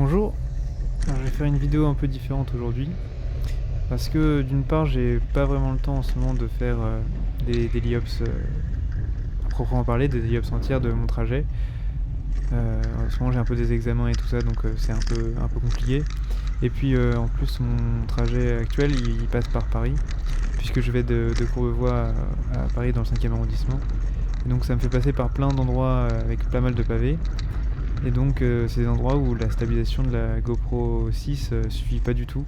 Bonjour, alors, je vais faire une vidéo un peu différente aujourd'hui parce que d'une part j'ai pas vraiment le temps en ce moment de faire des daily ops à proprement parler, des daily ops entières de mon trajet. En ce moment j'ai un peu des examens et tout ça donc c'est un peu compliqué. Et puis en plus mon trajet actuel il passe par Paris puisque je vais de Courbevoie à Paris dans le 5e arrondissement. Et donc ça me fait passer par plein d'endroits avec pas mal de pavés. Et donc c'est des endroits où la stabilisation de la GoPro 6 suffit pas du tout.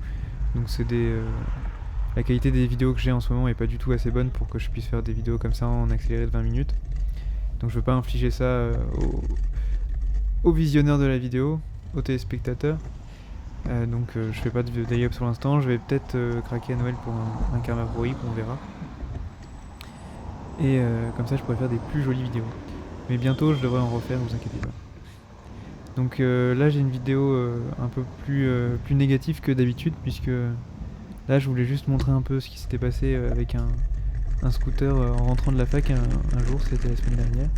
Donc la qualité des vidéos que j'ai en ce moment est pas du tout assez bonne pour que je puisse faire des vidéos comme ça en accéléré de 20 minutes. Donc je veux pas infliger ça aux visionneurs de la vidéo, aux téléspectateurs. Donc je fais pas de daily up pour l'instant. Je vais peut-être craquer à Noël pour un Karma Pro Hip, on verra. Et comme ça je pourrais faire des plus jolies vidéos. Mais bientôt je devrais en refaire, vous inquiétez pas. Donc là j'ai une vidéo un peu plus négative que d'habitude puisque là je voulais juste montrer un peu ce qui s'était passé avec un scooter en rentrant de la fac un jour, c'était la semaine dernière.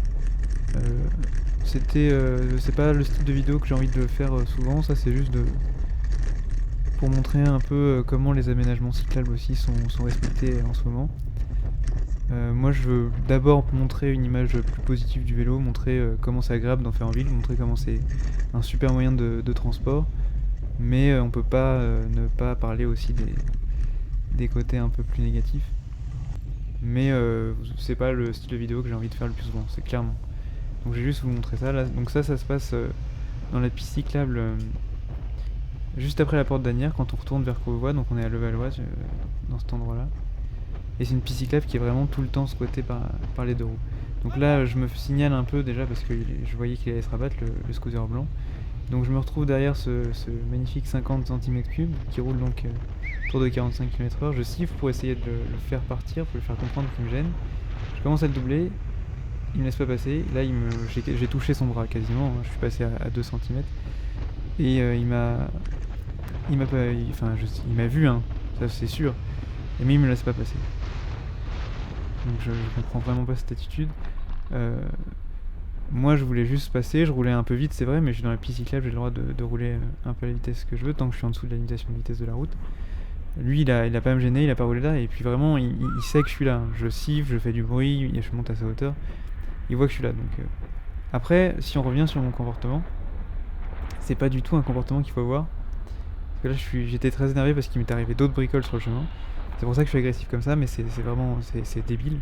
C'est pas le style de vidéo que j'ai envie de faire souvent, ça c'est juste pour montrer un peu comment les aménagements cyclables aussi sont respectés en ce moment. Moi je veux d'abord montrer une image plus positive du vélo, montrer comment c'est agréable d'en faire en ville, montrer comment c'est un super moyen de transport, mais on peut pas ne pas parler aussi des côtés un peu plus négatifs. Mais c'est pas le style de vidéo que j'ai envie de faire le plus souvent, c'est clairement. Donc je vais juste vous montrer ça là. Donc ça se passe dans la piste cyclable juste après la porte d'Asnières quand on retourne vers Courbevoie, donc on est à Levallois dans cet endroit là. Et c'est une piste cyclable qui est vraiment tout le temps squattée par les deux roues. Donc là je me signale un peu déjà parce que je voyais qu'il allait se rabattre le scooter blanc. Donc je me retrouve derrière ce magnifique 50 cm3 qui roule donc autour de 45 km/h. Je siffle pour essayer de le faire partir, pour lui faire comprendre qu'il me gêne. Je commence à le doubler, il me laisse pas passer. Là j'ai touché son bras quasiment, hein. Je suis passé à 2 cm. Et il m'a vu, hein, ça c'est sûr. Mais il me laisse pas passer. Donc je comprends vraiment pas cette attitude. Moi je voulais juste passer, je roulais un peu vite c'est vrai, mais je suis dans la piste cyclable, j'ai le droit de rouler un peu à la vitesse que je veux tant que je suis en dessous de la limitation de vitesse de la route. Lui il a pas à me gêner, il a pas roulé là, et puis vraiment il sait que je suis là. Je siffle, je fais du bruit, je monte à sa hauteur, il voit que je suis là. Donc après, si on revient sur mon comportement, c'est pas du tout un comportement qu'il faut avoir. Parce que là j'étais très énervé parce qu'il m'est arrivé d'autres bricoles sur le chemin. C'est pour ça que je suis agressif comme ça, mais c'est vraiment c'est débile.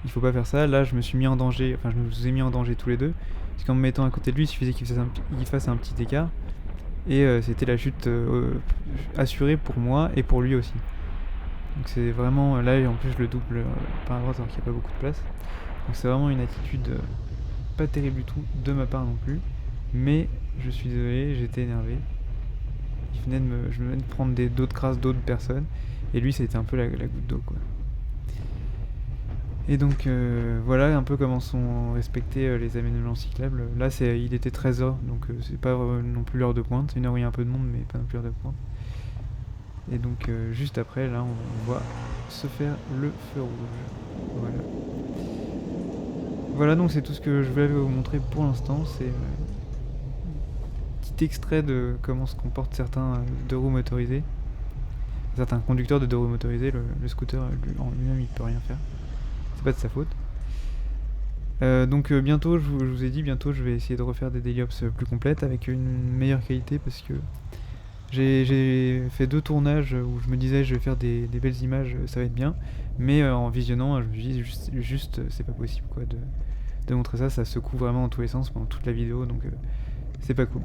Il faut pas faire ça. Là je me suis mis en danger, enfin je me ai mis en danger tous les deux, parce qu'en me mettant à côté de lui il suffisait qu'il fasse un petit écart, et c'était la chute assurée pour moi et pour lui aussi. Donc c'est vraiment, là en plus je le double par la droite alors qu'il n'y a pas beaucoup de place. Donc c'est vraiment une attitude pas terrible du tout de ma part non plus, mais je suis désolé, j'étais énervé. Je venais de prendre d'autres crasses d'autres personnes, et lui c'était un peu la goutte d'eau quoi. Et donc voilà un peu comment sont respectés les aménagements cyclables. Là il était 13h, donc c'est pas non plus l'heure de pointe, c'est une heure où il y a un peu de monde mais pas non plus l'heure de pointe. Et donc juste après là on voit se faire le feu rouge. Voilà. Voilà, donc c'est tout ce que je voulais vous montrer pour l'instant, c'est petit extrait de comment se comportent certains deux roues motorisés. Certains conducteurs de deux roues motorisés, le scooter en lui-même il peut rien faire. C'est pas de sa faute. Donc bientôt, je vous ai dit, bientôt je vais essayer de refaire des daily ops plus complètes avec une meilleure qualité parce que j'ai fait 2 tournages où je me disais je vais faire des belles images, ça va être bien, mais en visionnant je me dis juste c'est pas possible quoi de montrer ça secoue vraiment dans tous les sens pendant toute la vidéo, donc c'est pas cool.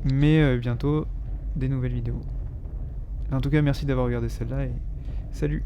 Mais bientôt des nouvelles vidéos. En tout cas merci d'avoir regardé celle-là et salut.